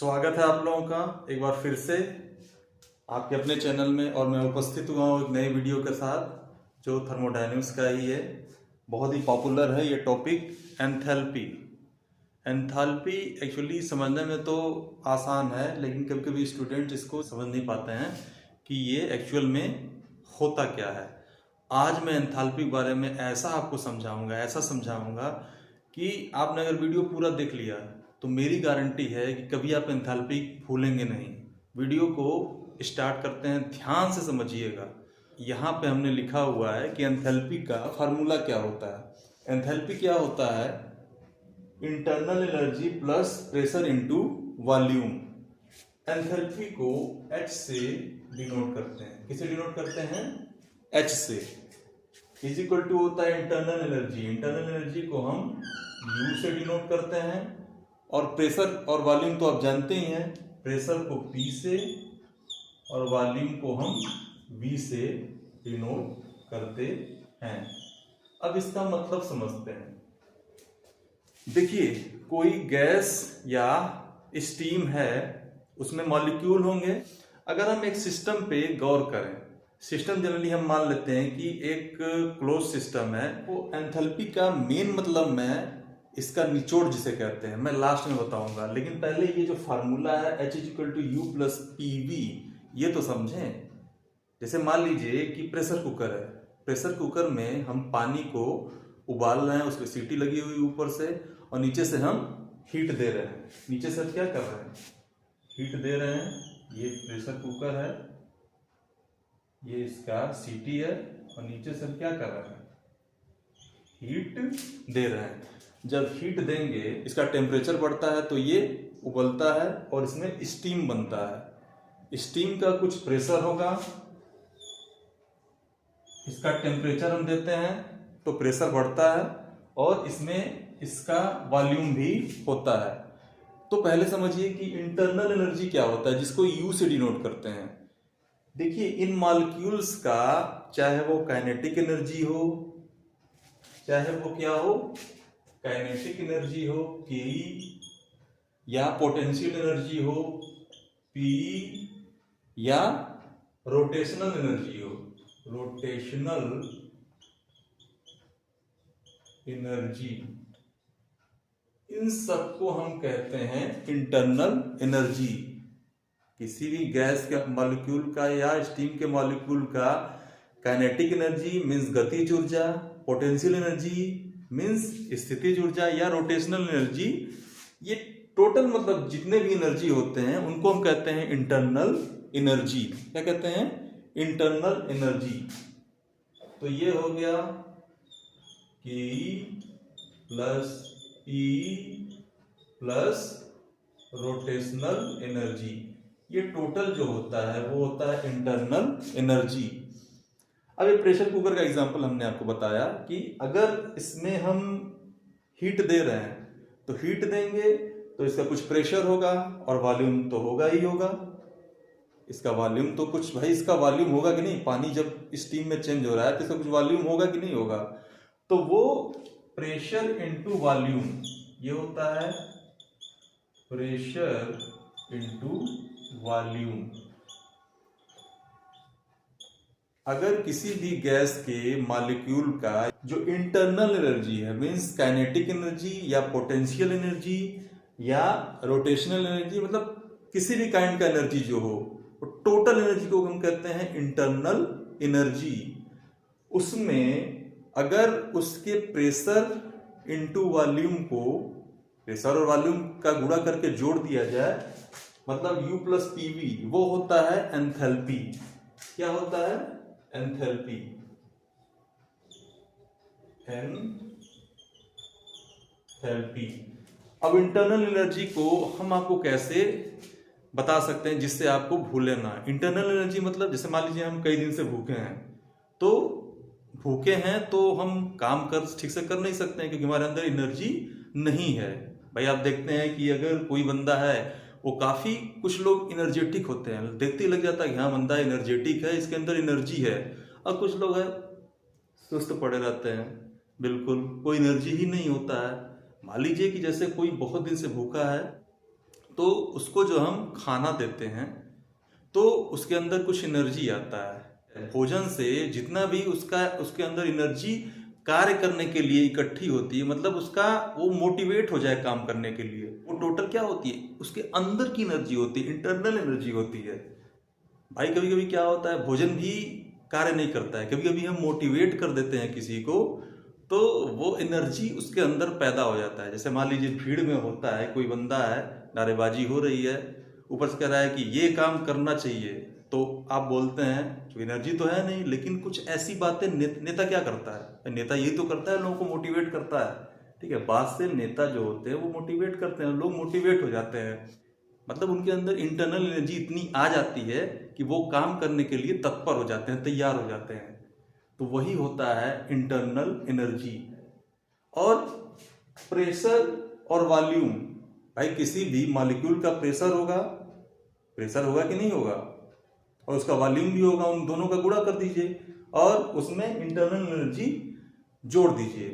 स्वागत है आप लोगों का एक बार फिर से आपके अपने चैनल में। और मैं उपस्थित हुआ हूँ एक नई वीडियो के साथ जो थर्मोडायनेमिक्स का ही है। बहुत ही पॉपुलर है ये टॉपिक, एंथैल्पी। एंथैल्पी एक्चुअली समझने में तो आसान है, लेकिन कभी कभी स्टूडेंट इसको समझ नहीं पाते हैं कि ये एक्चुअल में होता क्या है। आज मैं एंथैल्पी के बारे में ऐसा आपको समझाऊंगा कि आपने अगर वीडियो पूरा देख लिया तो मेरी गारंटी है कि कभी आप एंथैल्पी भूलेंगे नहीं। वीडियो को स्टार्ट करते हैं, ध्यान से समझिएगा। यहाँ पे हमने लिखा हुआ है कि एंथैल्पी का फार्मूला क्या होता है। एंथैल्पी क्या होता है? Internal energy plus pressure into volume. Enthalpy को H से डिनोट करते हैं। किसे डिनोट करते हैं? H से। इज इक्वल टू होता है इंटरनल एनर्जी। इंटरनल एनर्जी को हम U से डिनोट करते हैं। और प्रेशर और वॉल्यूम तो आप जानते ही हैं। प्रेशर को P से और वॉल्यूम को हम V से डिनोट करते हैं। अब इसका मतलब समझते हैं। देखिए, कोई गैस या स्टीम है, उसमें मॉलिक्यूल होंगे। अगर हम एक सिस्टम पे गौर करें, सिस्टम जनरली हम मान लेते हैं कि एक क्लोज सिस्टम है। वो एंथैल्पी का मेन मतलब मैं इसका निचोड़ जिसे कहते हैं मैं लास्ट में बताऊंगा, लेकिन पहले ये जो फार्मूला है H equal to U plus PV, ये तो समझें। जैसे मान लीजिए कि प्रेशर कुकर है। प्रेशर कुकर में हम पानी को उबाल रहे हैं, उसकी सीटी लगी हुई ऊपर से, और नीचे से हम हीट दे रहे हैं। नीचे से क्या कर रहे हैं? हीट दे रहे हैं। ये प्रेशर कुकर है, ये इसका सीटी है, और नीचे से हम क्या कर रहे हैं? हीट दे रहे हैं। जब हीट देंगे, इसका टेम्परेचर बढ़ता है तो ये उबलता है और इसमें स्टीम बनता है। स्टीम का कुछ प्रेशर होगा, इसका टेम्परेचर हम देते हैं तो प्रेशर बढ़ता है, और इसमें इसका वॉल्यूम भी होता है। तो पहले समझिए कि इंटरनल एनर्जी क्या होता है, जिसको U से डिनोट करते हैं। देखिए, इन मॉलिक्यूल्स का चाहे वो काइनेटिक एनर्जी हो, चाहे वो क्या हो, काइनेटिक एनर्जी हो K, या पोटेंशियल एनर्जी हो P, या रोटेशनल एनर्जी हो, रोटेशनल एनर्जी, इन सबको हम कहते हैं इंटरनल एनर्जी। किसी भी गैस के मॉलिक्यूल का या स्टीम के मॉलिक्यूल का काइनेटिक एनर्जी मीन्स गतिज ऊर्जा, पोटेंशियल एनर्जी मीन्स स्थितिज ऊर्जा, या रोटेशनल एनर्जी, ये टोटल मतलब जितने भी एनर्जी होते हैं उनको हम कहते हैं इंटरनल एनर्जी। क्या कहते हैं? Internal energy. तो ये हो गया K plus E plus rotational energy. ये टोटल जो होता है वो होता है इंटरनल एनर्जी। अब ये प्रेशर कुकर का एग्जांपल हमने आपको बताया कि अगर इसमें हम हीट दे रहे हैं तो हीट देंगे तो इसका कुछ प्रेशर होगा और वॉल्यूम तो होगा ही होगा। इसका वॉल्यूम तो कुछ, भाई इसका वॉल्यूम होगा कि नहीं? पानी जब स्टीम में चेंज हो रहा है तो इसका कुछ वॉल्यूम होगा कि नहीं होगा? तो वो प्रेशर इनटू वॉल्यूम, ये होता है प्रेशर इनटू वॉल्यूम। अगर किसी भी गैस के मॉलिक्यूल का जो इंटरनल एनर्जी है मींस काइनेटिक एनर्जी या पोटेंशियल एनर्जी या रोटेशनल एनर्जी, मतलब किसी भी काइंड का एनर्जी जो हो, वो टोटल एनर्जी को हम कहते हैं इंटरनल एनर्जी। उसमें अगर उसके प्रेशर इनटू वॉल्यूम को, प्रेशर और वॉल्यूम का गुणा करके जोड़ दिया जाए, मतलब U प्लस PV, वो होता है एंथैल्पी। क्या होता है? एंथैल्पी। एंथैल्पी। अब इंटरनल एनर्जी को हम आपको कैसे बता सकते हैं जिससे आपको भूले ना? इंटरनल एनर्जी मतलब जैसे मान लीजिए हम कई दिन से भूखे हैं, तो हम काम कर ठीक से कर नहीं सकते हैं क्योंकि हमारे अंदर एनर्जी नहीं है। भाई आप देखते हैं कि अगर कोई बंदा है, वो काफी, कुछ लोग एनर्जेटिक होते हैं, देखते ही लग जाता है कि हाँ बंदा एनर्जेटिक है, इसके अंदर एनर्जी है। और कुछ लोग है सुस्त पड़े रहते हैं, बिल्कुल कोई एनर्जी ही नहीं होता है। मान लीजिए कि जैसे कोई बहुत दिन से भूखा है, तो उसको जो हम खाना देते हैं तो उसके अंदर कुछ एनर्जी आता है। भोजन से जितना भी उसके अंदर एनर्जी कार्य करने के लिए इकट्ठी होती है, मतलब उसका वो मोटिवेट हो जाए काम करने के लिए, वो टोटल क्या होती है, उसके अंदर की एनर्जी होती है, इंटरनल एनर्जी होती है। भाई कभी कभी क्या होता है, भोजन भी कार्य नहीं करता है, कभी कभी हम मोटिवेट कर देते हैं किसी को तो वो एनर्जी उसके अंदर पैदा हो जाता है। जैसे मान लीजिए भीड़ में होता है, कोई बंदा है, नारेबाजी हो रही है, ऊपर से कह रहा है कि ये काम करना चाहिए, तो आप बोलते हैं कि एनर्जी तो है नहीं, लेकिन कुछ ऐसी बातें नेता क्या करता है, नेता ये तो करता है, लोगों को मोटिवेट करता है। ठीक है, बात से नेता जो होते हैं वो मोटिवेट करते हैं, लोग मोटिवेट हो जाते हैं, मतलब उनके अंदर इंटरनल एनर्जी इतनी आ जाती है कि वो काम करने के लिए तत्पर हो जाते हैं, तैयार हो जाते हैं। तो वही होता है इंटरनल एनर्जी। और प्रेशर और वॉल्यूम, भाई किसी भी मॉलिक्यूल का प्रेशर होगा कि नहीं होगा, और उसका वॉल्यूम भी होगा, उन दोनों का गुणा कर दीजिए और उसमें इंटरनल एनर्जी जोड़ दीजिए,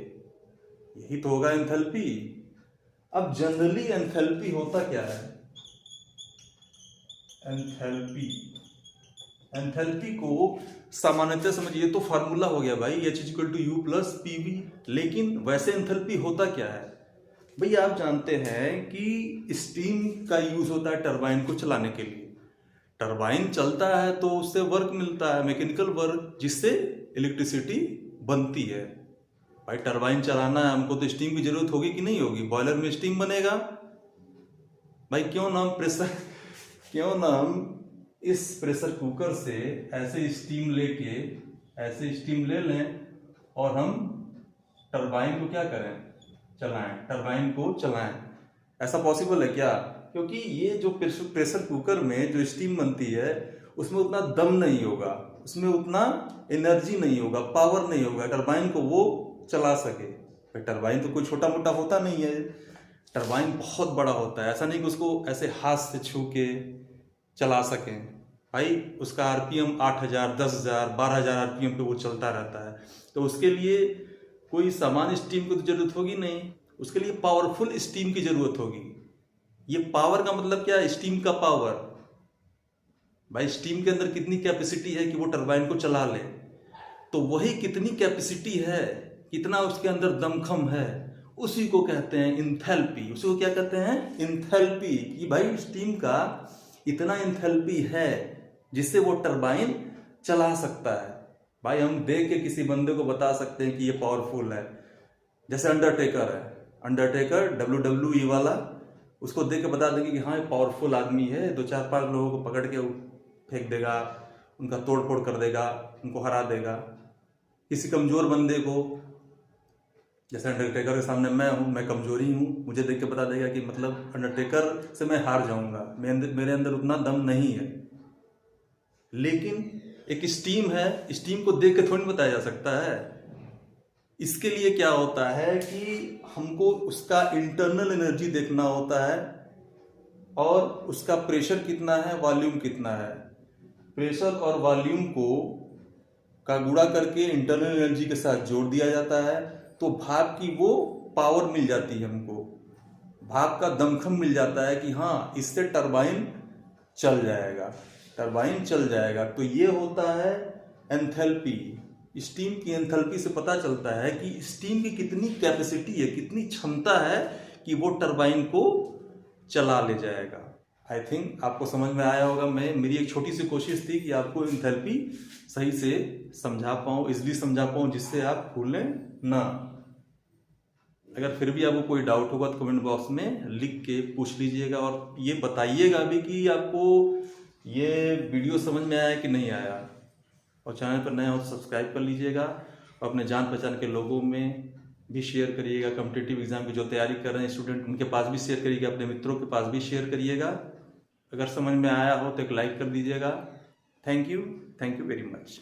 यही तो होगा एंथैल्पी। अब जनरली एंथैल्पी होता क्या है, एंथैल्पी को सामान्यतः समझिए तो फार्मूला हो गया भाई H=U + PV। लेकिन वैसे एंथैल्पी होता क्या है भाई, आप जानते हैं कि स्टीम का यूज होता है टरबाइन को चलाने के लिए। टरबाइन चलता है तो उससे वर्क मिलता है, मैकेनिकल वर्क, जिससे इलेक्ट्रिसिटी बनती है। भाई टरबाइन चलाना है हमको तो स्टीम की जरूरत होगी कि नहीं होगी, बॉयलर में स्टीम बनेगा। भाई क्यों ना हम इस प्रेशर कुकर से ऐसे स्टीम ले लें और हम टरबाइन को क्या करें, टरबाइन को चलाएं। ऐसा पॉसिबल है क्या? क्योंकि ये जो प्रेशर कुकर में जो स्टीम बनती है उसमें उतना दम नहीं होगा, उसमें उतना एनर्जी नहीं होगा, पावर नहीं होगा टरबाइन को वो चला सके। टरबाइन तो कोई छोटा मोटा होता नहीं है, टरबाइन बहुत बड़ा होता है, ऐसा नहीं कि उसको ऐसे हाथ से छू के चला सकें। भाई उसका आरपीएम 8000, 10000, 12000 आरपीएम पे वो चलता रहता है। तो उसके लिए कोई सामान्य स्टीम की तो जरूरत होगी नहीं, उसके लिए पावरफुल स्टीम की जरूरत होगी। ये पावर का मतलब क्या है, स्टीम का पावर। भाई स्टीम के अंदर कितनी कैपेसिटी है कि वो टरबाइन को चला ले, तो वही कितनी कैपेसिटी है, कितना उसके अंदर दमखम है, उसी को कहते हैं इंथैल्पी। उसी को क्या कहते हैं, इंथैल्पी। कि भाई स्टीम का इतना इंथैल्पी है जिससे वो टरबाइन चला सकता है। भाई हम देख के किसी बंदे को बता सकते हैं कि ये पावरफुल है। जैसे अंडरटेकर है, अंडरटेकर WWE वाला, उसको देख के बता देंगे कि हाँ ये पावरफुल आदमी है, 2-4-5 लोगों को पकड़ के फेंक देगा, उनका तोड़ फोड़ कर देगा, उनको हरा देगा। किसी कमजोर बंदे को, जैसे अंडरटेकर के सामने मैं हूँ, मैं कमजोरी हूँ, मुझे देख के बता देगा कि मतलब अंडरटेकर से मैं हार जाऊंगा, मेरे अंदर उतना दम नहीं है। लेकिन एक स्टीम है, स्टीम को देख के थोड़ी बताया जा सकता है। इसके लिए क्या होता है कि हमको उसका इंटरनल एनर्जी देखना होता है और उसका प्रेशर कितना है, वॉल्यूम कितना है। प्रेशर और वॉल्यूम को का गुणा करके इंटरनल एनर्जी के साथ जोड़ दिया जाता है, तो भाप की वो पावर मिल जाती है हमको, भाप का दमखम मिल जाता है कि हाँ इससे टरबाइन चल जाएगा। तो ये होता है एंथैल्पी। स्टीम की एंथैल्पी से पता चलता है कि स्टीम की कितनी कैपेसिटी है, कितनी क्षमता है कि वो टरबाइन को चला ले जाएगा। आई थिंक आपको समझ में आया होगा। मेरी एक छोटी सी कोशिश थी कि आपको एंथैल्पी सही से समझा पाऊँ, इजली समझा पाऊँ, जिससे आप भूलें ना। अगर फिर भी आपको कोई डाउट होगा तो कमेंट बॉक्स में लिख के पूछ लीजिएगा, और ये बताइएगा भी कि आपको ये वीडियो समझ में आया कि नहीं आया। और चैनल पर नए हो तो सब्सक्राइब कर लीजिएगा, और अपने जान पहचान के लोगों में भी शेयर करिएगा। कॉम्पिटिटिव एग्जाम की जो तैयारी कर रहे हैं स्टूडेंट, उनके पास भी शेयर करिएगा, अपने मित्रों के पास भी शेयर करिएगा। अगर समझ में आया हो तो एक लाइक कर दीजिएगा। Thank you very much.